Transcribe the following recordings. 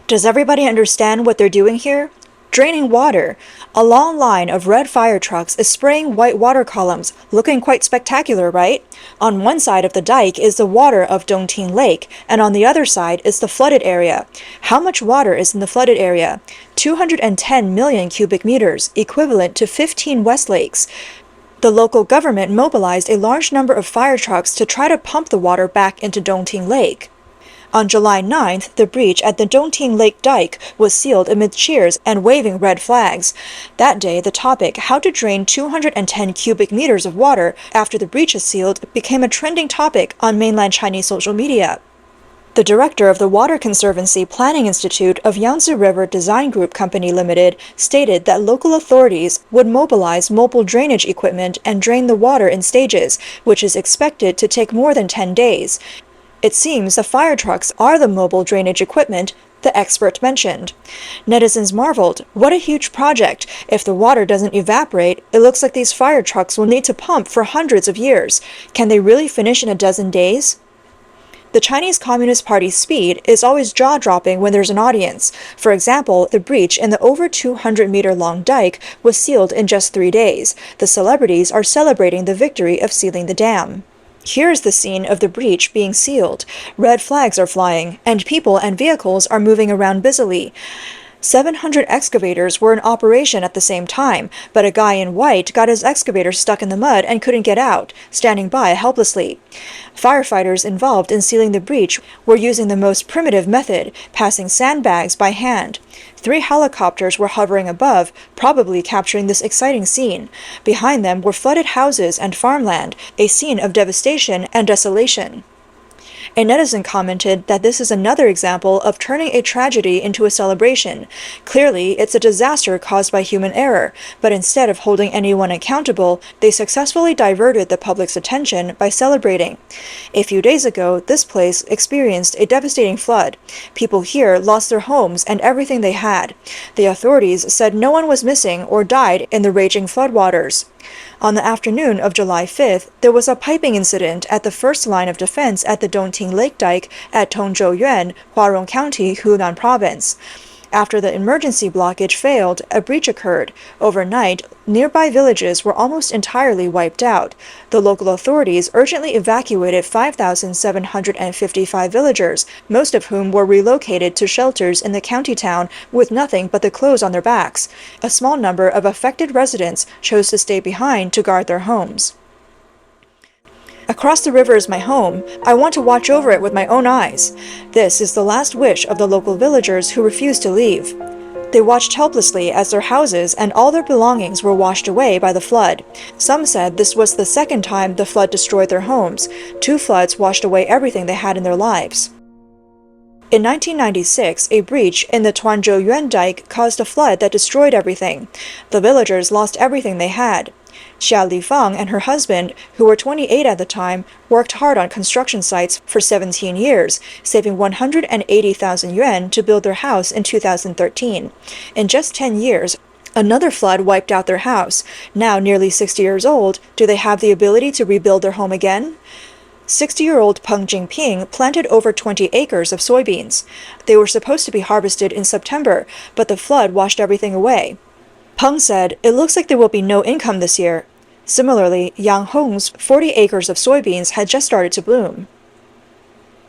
Does everybody understand what they're doing here? Draining water. A long line of red fire trucks is spraying white water columns, looking quite spectacular, right? On one side of the dike is the water of Dongting Lake, and on the other side is the flooded area. How much water is in the flooded area? 210 million cubic meters, equivalent to 15 Westlakes. The local government mobilized a large number of fire trucks to try to pump the water back into Dongting Lake. On July 9th, the breach at the Dongting Lake Dike was sealed amid cheers and waving red flags. That day, the topic, how to drain 210 cubic meters of water after the breach is sealed, became a trending topic on mainland Chinese social media. The director of the Water Conservancy Planning Institute of Yangtze River Design Group Company Limited stated that local authorities would mobilize mobile drainage equipment and drain the water in stages, which is expected to take more than 10 days. It seems the fire trucks are the mobile drainage equipment the expert mentioned. Netizens marveled, what a huge project. If the water doesn't evaporate, it looks like these fire trucks will need to pump for hundreds of years. Can they really finish in a dozen days? The Chinese Communist Party's speed is always jaw-dropping when there's an audience. For example, the breach in the over 200-meter-long dike was sealed in just 3 days. The celebrities are celebrating the victory of sealing the dam. Here's the scene of the breach being sealed. Red flags are flying, and people and vehicles are moving around busily. 700 excavators were in operation at the same time, but a guy in white got his excavator stuck in the mud and couldn't get out, standing by helplessly. Firefighters involved in sealing the breach were using the most primitive method, passing sandbags by hand. 3 helicopters were hovering above, probably capturing this exciting scene. Behind them were flooded houses and farmland, a scene of devastation and desolation. A netizen commented that this is another example of turning a tragedy into a celebration. Clearly, it's a disaster caused by human error, but instead of holding anyone accountable, they successfully diverted the public's attention by celebrating. A few days ago, this place experienced a devastating flood. People here lost their homes and everything they had. The authorities said no one was missing or died in the raging floodwaters. On the afternoon of July 5th, there was a piping incident at the first line of defense at the Dongting Lake Dike at Tongzhouyuan, Huarong County, Hunan Province. After the emergency blockage failed, a breach occurred. Overnight, nearby villages were almost entirely wiped out. The local authorities urgently evacuated 5,755 villagers, most of whom were relocated to shelters in the county town with nothing but the clothes on their backs. A small number of affected residents chose to stay behind to guard their homes. Across the river is my home. I want to watch over it with my own eyes. This is the last wish of the local villagers who refused to leave. They watched helplessly as their houses and all their belongings were washed away by the flood. Some said this was the second time the flood destroyed their homes. 2 floods washed away everything they had in their lives. In 1996, a breach in the Tuanzhouyuan dike caused a flood that destroyed everything. The villagers lost everything they had. Xia Lifang and her husband, who were 28 at the time, worked hard on construction sites for 17 years, saving 180,000 yuan to build their house in 2013. In just 10 years, another flood wiped out their house. Now nearly 60 years old, do they have the ability to rebuild their home again? 60-year-old Peng Jingping planted over 20 acres of soybeans. They were supposed to be harvested in September, but the flood washed everything away. Peng said, "It looks like there will be no income this year." Similarly, Yang Hong's 40 acres of soybeans had just started to bloom.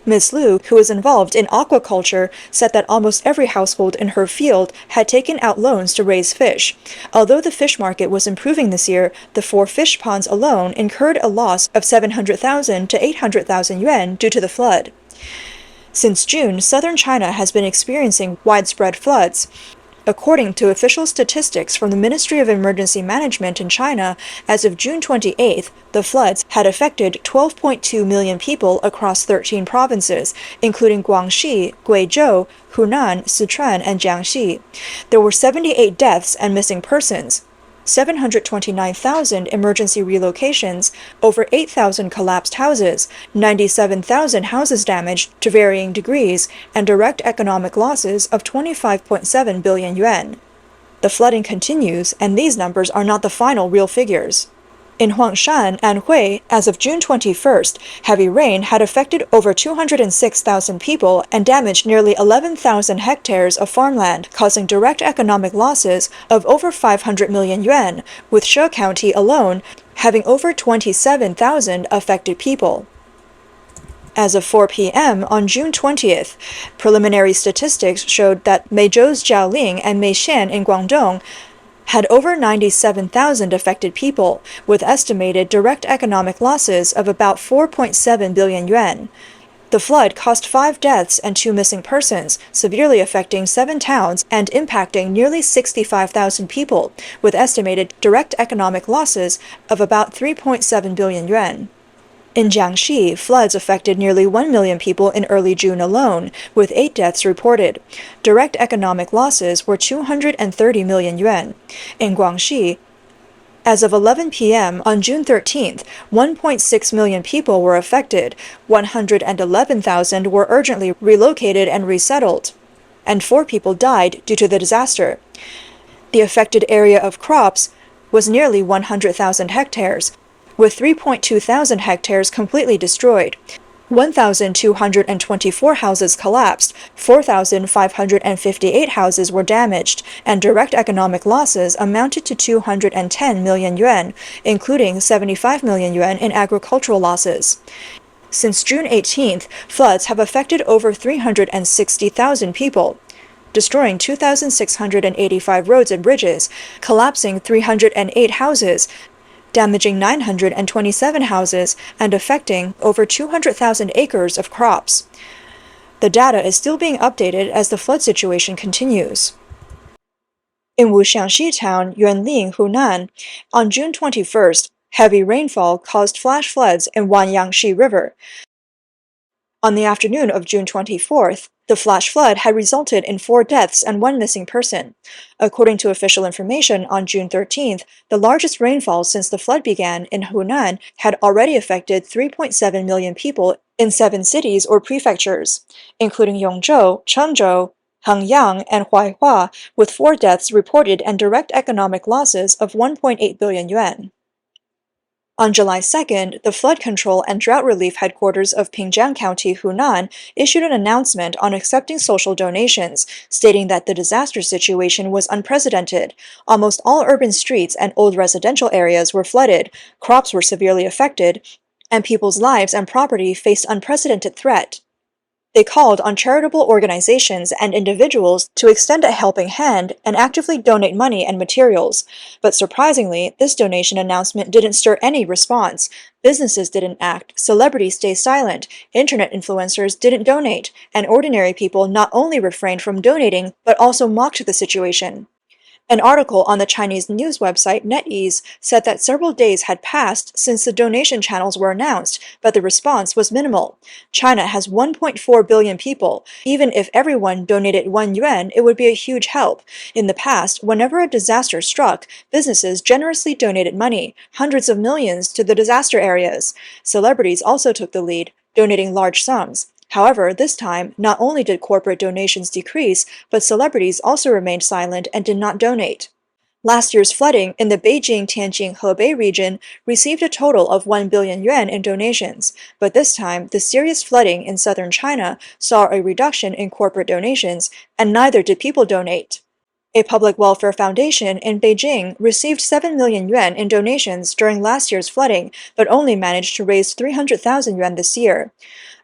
Ms. Liu, who was involved in aquaculture, said that almost every household in her field had taken out loans to raise fish. Although the fish market was improving this year, the 4 fish ponds alone incurred a loss of 700,000 to 800,000 yuan due to the flood. Since June, southern China has been experiencing widespread floods. According to official statistics from the Ministry of Emergency Management in China, as of June 28th, the floods had affected 12.2 million people across 13 provinces, including Guangxi, Guizhou, Hunan, Sichuan, and Jiangxi. There were 78 deaths and missing persons, 729,000 emergency relocations, over 8,000 collapsed houses, 97,000 houses damaged to varying degrees, and direct economic losses of 25.7 billion yuan. The flooding continues, and these numbers are not the final real figures. In Huangshan, Anhui, as of June 21st, heavy rain had affected over 206,000 people and damaged nearly 11,000 hectares of farmland, causing direct economic losses of over 500 million yuan, with She County alone having over 27,000 affected people. As of 4 p.m. on June 20th, preliminary statistics showed that Meizhou's Jiaoling and Meixian in Guangdong had over 97,000 affected people, with estimated direct economic losses of about 4.7 billion yuan. The flood caused 5 deaths and 2 missing persons, severely affecting 7 towns and impacting nearly 65,000 people, with estimated direct economic losses of about 3.7 billion yuan. In Jiangxi, floods affected nearly 1 million people in early June alone, with 8 deaths reported. Direct economic losses were 230 million yuan. In Guangxi, as of 11 p.m. on June 13th, 1.6 million people were affected, 111,000 were urgently relocated and resettled, and 4 people died due to the disaster. The affected area of crops was nearly 100,000 hectares, with 3.2 thousand hectares completely destroyed. 1,224 houses collapsed, 4,558 houses were damaged, and direct economic losses amounted to 210 million yuan, including 75 million yuan in agricultural losses. Since June 18th, floods have affected over 360,000 people, destroying 2,685 roads and bridges, collapsing 308 houses, damaging 927 houses, and affecting over 200,000 acres of crops. The data is still being updated as the flood situation continues. In Wuxiangxi town, Yuanling, Hunan, on June 21st, heavy rainfall caused flash floods in Wanyangxi River. On the afternoon of June 24th, the flash flood had resulted in 4 deaths and 1 missing person. According to official information, on June 13th, the largest rainfall since the flood began in Hunan had already affected 3.7 million people in 7 cities or prefectures, including Yongzhou, Chengzhou, Hengyang, and Huaihua, with 4 deaths reported and direct economic losses of 1.8 billion yuan. On July 2nd, the Flood Control and Drought Relief Headquarters of Pingjiang County, Hunan, issued an announcement on accepting social donations, stating that the disaster situation was unprecedented. Almost all urban streets and old residential areas were flooded, crops were severely affected, and people's lives and property faced unprecedented threat. They called on charitable organizations and individuals to extend a helping hand and actively donate money and materials. But surprisingly, this donation announcement didn't stir any response. Businesses didn't act, celebrities stayed silent, internet influencers didn't donate, and ordinary people not only refrained from donating, but also mocked the situation. An article on the Chinese news website NetEase said that several days had passed since the donation channels were announced, but the response was minimal. China has 1.4 billion people. Even if everyone donated 1 yuan, it would be a huge help. In the past, whenever a disaster struck, businesses generously donated money, hundreds of millions, to the disaster areas. Celebrities also took the lead, donating large sums. However, this time, not only did corporate donations decrease, but celebrities also remained silent and did not donate. Last year's flooding in the Beijing-Tianjin-Hebei region received a total of 1 billion yuan in donations, but this time, the serious flooding in southern China saw a reduction in corporate donations, and neither did people donate. A public welfare foundation in Beijing received 7 million yuan in donations during last year's flooding, but only managed to raise 300,000 yuan this year.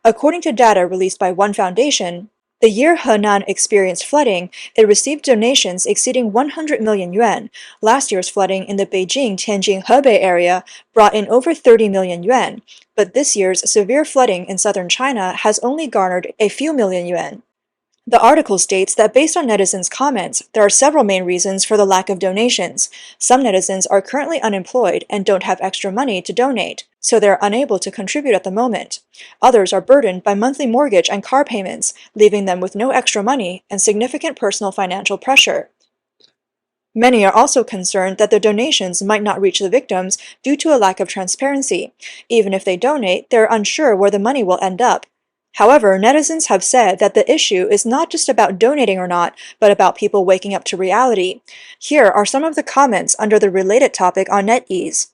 According to data released by one foundation, the year Henan experienced flooding, it received donations exceeding 100 million yuan. Last year's flooding in the Beijing-Tianjin-Hebei area brought in over 30 million yuan, but this year's severe flooding in southern China has only garnered a few million yuan. The article states that based on netizens' comments, there are several main reasons for the lack of donations. Some netizens are currently unemployed and don't have extra money to donate, so they are unable to contribute at the moment. Others are burdened by monthly mortgage and car payments, leaving them with no extra money and significant personal financial pressure. Many are also concerned that their donations might not reach the victims due to a lack of transparency. Even if they donate, they're unsure where the money will end up. However, netizens have said that the issue is not just about donating or not, but about people waking up to reality. Here are some of the comments under the related topic on NetEase.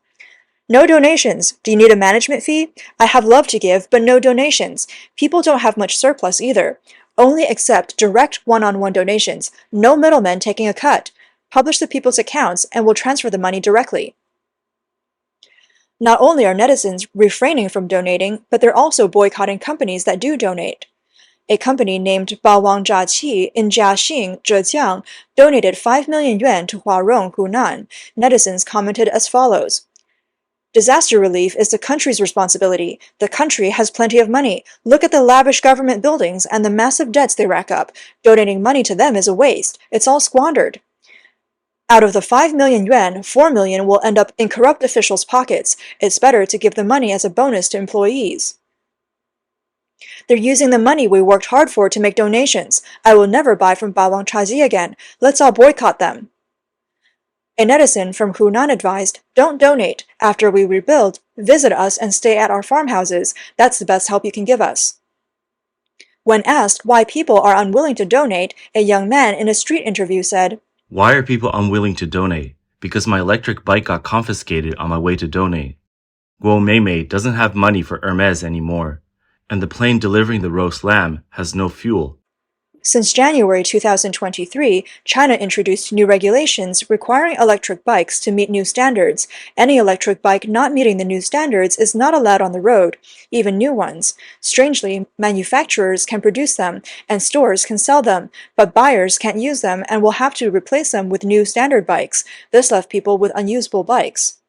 No donations. Do you need a management fee? I have love to give, but no donations. People don't have much surplus either. Only accept direct one-on-one donations. No middlemen taking a cut. Publish the people's accounts and we'll transfer the money directly. Not only are netizens refraining from donating, but they're also boycotting companies that do donate. A company named Bawang Jiaqi in Jiaxing, Zhejiang, donated 5 million yuan to Huarong, Hunan. Netizens commented as follows. Disaster relief is the country's responsibility. The country has plenty of money. Look at the lavish government buildings and the massive debts they rack up. Donating money to them is a waste. It's all squandered. Out of the 5 million yuan, 4 million will end up in corrupt officials' pockets. It's better to give the money as a bonus to employees. They're using the money we worked hard for to make donations. I will never buy from Bawang Jiaqi again. Let's all boycott them. A netizen from Hunan advised, don't donate. After we rebuild, visit us and stay at our farmhouses. That's the best help you can give us. When asked why people are unwilling to donate, a young man in a street interview said, Why are people unwilling to donate? Because my electric bike got confiscated on my way to donate. Guo Meimei doesn't have money for Hermes anymore, and the plane delivering the roast lamb has no fuel. Since January 2023, China introduced new regulations requiring electric bikes to meet new standards. Any electric bike not meeting the new standards is not allowed on the road, even new ones. Strangely, manufacturers can produce them, and stores can sell them, but buyers can't use them and will have to replace them with new standard bikes. This left people with unusable bikes.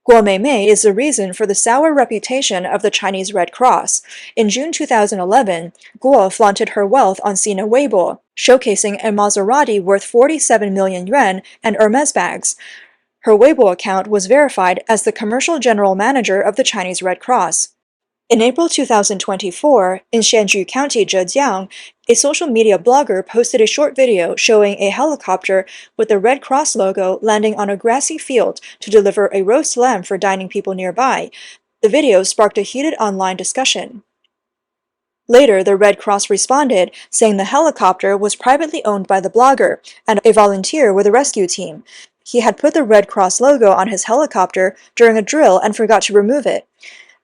Guo Meimei is the reason for the sour reputation of the Chinese Red Cross. In June 2011, Guo flaunted her wealth on Sina Weibo, showcasing a Maserati worth 47 million yuan and Hermes bags. Her Weibo account was verified as the commercial general manager of the Chinese Red Cross. In April 2024, in Xianju County, Zhejiang, a social media blogger posted a short video showing a helicopter with the Red Cross logo landing on a grassy field to deliver a roast lamb for dining people nearby. The video sparked a heated online discussion. Later, the Red Cross responded, saying the helicopter was privately owned by the blogger and a volunteer with the rescue team. He had put the Red Cross logo on his helicopter during a drill and forgot to remove it.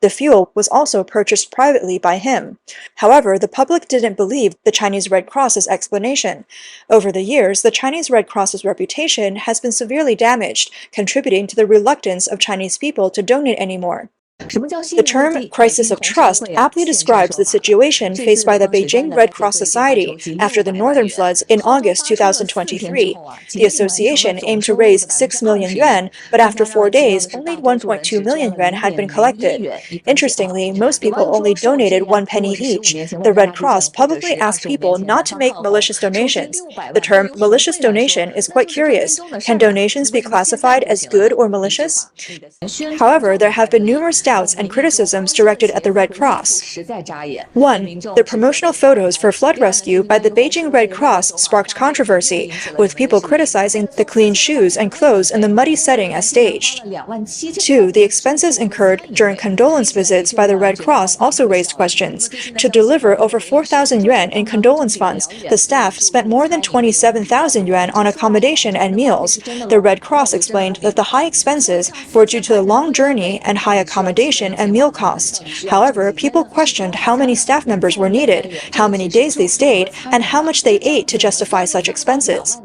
The fuel was also purchased privately by him. However, the public didn't believe the Chinese Red Cross's explanation. Over the years, the Chinese Red Cross's reputation has been severely damaged, contributing to the reluctance of Chinese people to donate anymore. The term crisis of trust aptly describes the situation faced by the Beijing Red Cross Society after the northern floods in August 2023. The association aimed to raise 6 million yuan, but after 4 days, only 1.2 million yuan had been collected. Interestingly, most people only donated 1 penny each. The Red Cross publicly asked people not to make malicious donations. The term malicious donation is quite curious. Can donations be classified as good or malicious? However, there have been numerous doubts and criticisms directed at the Red Cross. 1. The promotional photos for flood rescue by the Beijing Red Cross sparked controversy, with people criticizing the clean shoes and clothes in the muddy setting as staged. 2. The expenses incurred during condolence visits by the Red Cross also raised questions. To deliver over 4,000 yuan in condolence funds, the staff spent more than 27,000 yuan on accommodation and meals. The Red Cross explained that the high expenses were due to the long journey and high accommodation and meal costs. However, people questioned how many staff members were needed, how many days they stayed, and how much they ate to justify such expenses.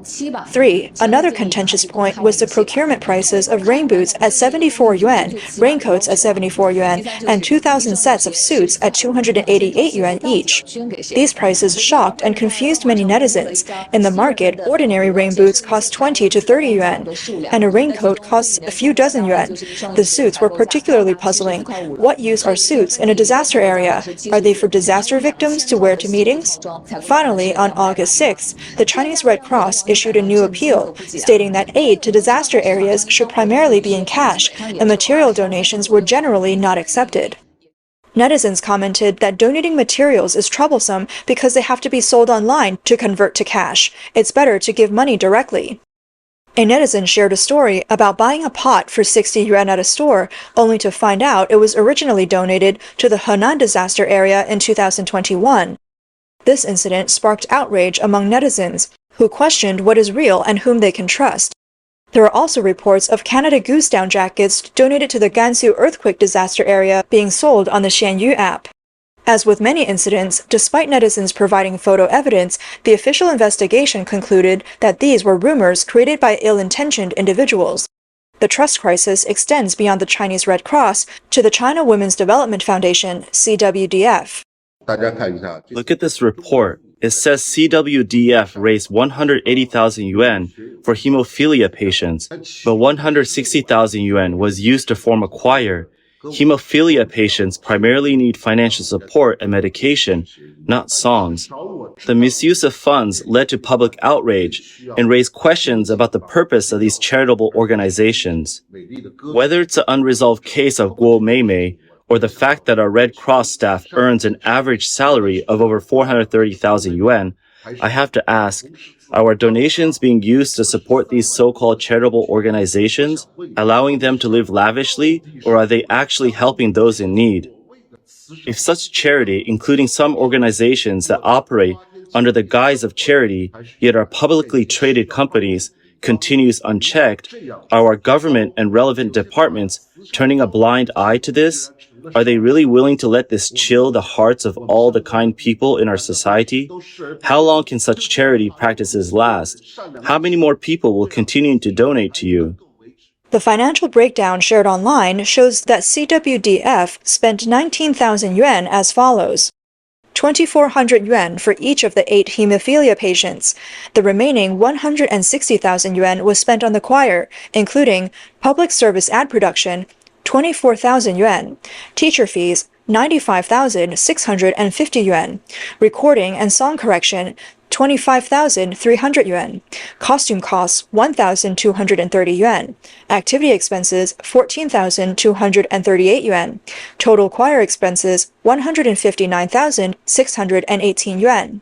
3. Another contentious point was the procurement prices of rain boots at 74 yuan, raincoats at 74 yuan, and 2,000 sets of suits at 288 yuan each. These prices shocked and confused many netizens. In the market, ordinary rain boots cost 20 to 30 yuan, and a raincoat costs a few dozen yuan. The suits were particularly puzzling. What use are suits in a disaster area? Are they for disaster victims to wear to meetings? Finally, on August 6th, the Chinese Red Cross issued a new appeal, stating that aid to disaster areas should primarily be in cash, and material donations were generally not accepted. Netizens commented that donating materials is troublesome because they have to be sold online to convert to cash. It's better to give money directly. A netizen shared a story about buying a pot for 60 yuan at a store, only to find out it was originally donated to the Henan disaster area in 2021. This incident sparked outrage among netizens, who questioned what is real and whom they can trust. There are also reports of Canada Goose down jackets donated to the Gansu earthquake disaster area being sold on the Xianyu app. As with many incidents, despite netizens providing photo evidence, the official investigation concluded that these were rumors created by ill-intentioned individuals. The trust crisis extends beyond the Chinese Red Cross to the China Women's Development Foundation, CWDF. Look at this report. It says CWDF raised 180,000 yuan for hemophilia patients, but 160,000 yuan was used to form a choir. Hemophilia patients primarily need financial support and medication, not songs. The misuse of funds led to public outrage and raised questions about the purpose of these charitable organizations. Whether it's an unresolved case of Guo Meimei or the fact that our Red Cross staff earns an average salary of over 430,000 yuan, I have to ask, are our donations being used to support these so-called charitable organizations, allowing them to live lavishly, or are they actually helping those in need? If such charity, including some organizations that operate under the guise of charity, yet are publicly traded companies, continues unchecked, are our government and relevant departments turning a blind eye to this? Are they really willing to let this chill the hearts of all the kind people in our society? How long can such charity practices last? How many more people will continue to donate to you? The financial breakdown shared online shows that CWDF spent 19,000 yuan as follows. 2,400 yuan for each of the 8 hemophilia patients. The remaining 160,000 yuan was spent on the choir, including public service ad production, 24,000 yuan, teacher fees, 95,650 yuan, recording and song correction, 25,300 yuan, costume costs, 1,230 yuan, activity expenses, 14,238 yuan, total choir expenses, 159,618 yuan.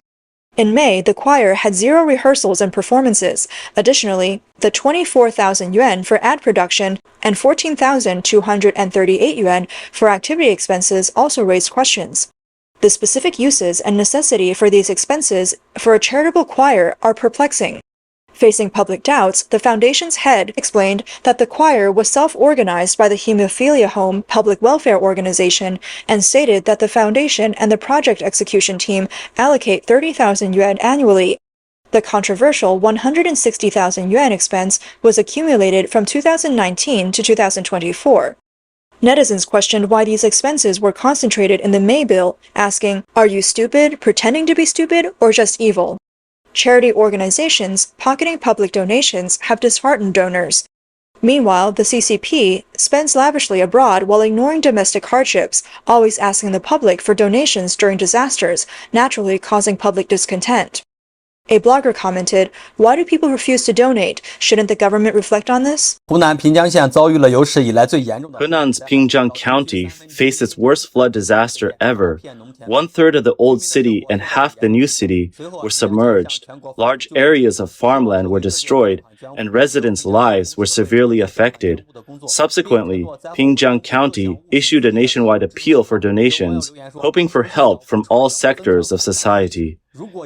In May, the choir had 0 rehearsals and performances. Additionally, the 24,000 yuan for ad production and 14,238 yuan for activity expenses also raised questions. The specific uses and necessity for these expenses for a charitable choir are perplexing. Facing public doubts, the foundation's head explained that the choir was self-organized by the Hemophilia Home Public Welfare Organization and stated that the foundation and the project execution team allocate 30,000 yuan annually. The controversial 160,000 yuan expense was accumulated from 2019 to 2024. Netizens questioned why these expenses were concentrated in the May bill, asking, "Are you stupid, pretending to be stupid, or just evil?" Charity organizations pocketing public donations have disheartened donors. Meanwhile, the CCP spends lavishly abroad while ignoring domestic hardships, always asking the public for donations during disasters, naturally causing public discontent. A blogger commented, "Why do people refuse to donate? Shouldn't the government reflect on this?" Hunan's Pingjiang County faced its worst flood disaster ever. 1/3 of the old city and half the new city were submerged. Large areas of farmland were destroyed, and residents' lives were severely affected. Subsequently, Pingjiang County issued a nationwide appeal for donations, hoping for help from all sectors of society.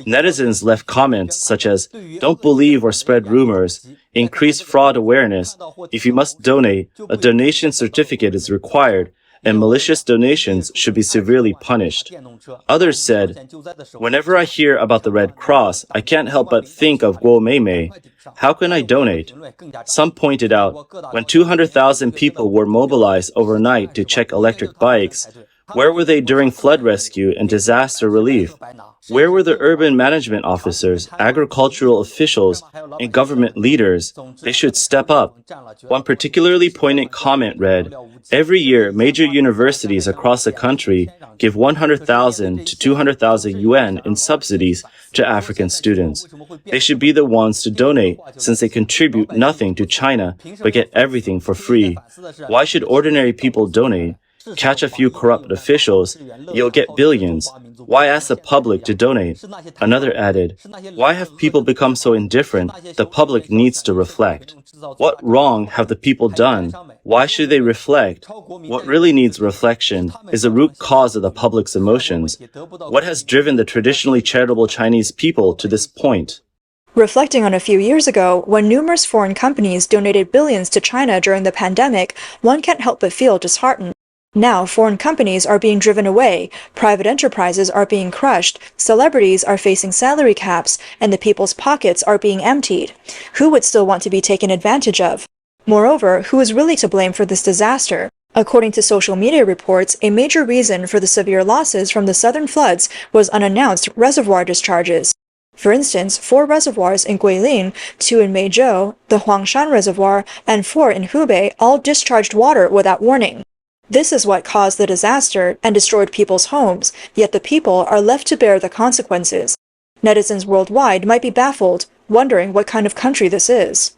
Netizens left comments such as, "Don't believe or spread rumors, increase fraud awareness. If you must donate, a donation certificate is required, and malicious donations should be severely punished." Others said, "Whenever I hear about the Red Cross, I can't help but think of Guo Meimei. How can I donate?" Some pointed out, when 200,000 people were mobilized overnight to check electric bikes, where were they during flood rescue and disaster relief? Where were the urban management officers, agricultural officials, and government leaders? They should step up. One particularly poignant comment read, "Every year, major universities across the country give 100,000 to 200,000 yuan in subsidies to African students. They should be the ones to donate since they contribute nothing to China but get everything for free. Why should ordinary people donate? Catch a few corrupt officials, you'll get billions. Why ask the public to donate?" Another added, "Why have people become so indifferent? The public needs to reflect. What wrong have the people done? Why should they reflect? What really needs reflection is the root cause of the public's emotions. What has driven the traditionally charitable Chinese people to this point?" Reflecting on a few years ago, when numerous foreign companies donated billions to China during the pandemic, one can't help but feel disheartened. Now, foreign companies are being driven away, private enterprises are being crushed, celebrities are facing salary caps, and the people's pockets are being emptied. Who would still want to be taken advantage of? Moreover, who is really to blame for this disaster? According to social media reports, a major reason for the severe losses from the southern floods was unannounced reservoir discharges. For instance, 4 reservoirs in Guilin, 2 in Meizhou, the Huangshan Reservoir, and 4 in Hubei all discharged water without warning. This is what caused the disaster and destroyed people's homes, yet the people are left to bear the consequences. Netizens worldwide might be baffled, wondering what kind of country this is.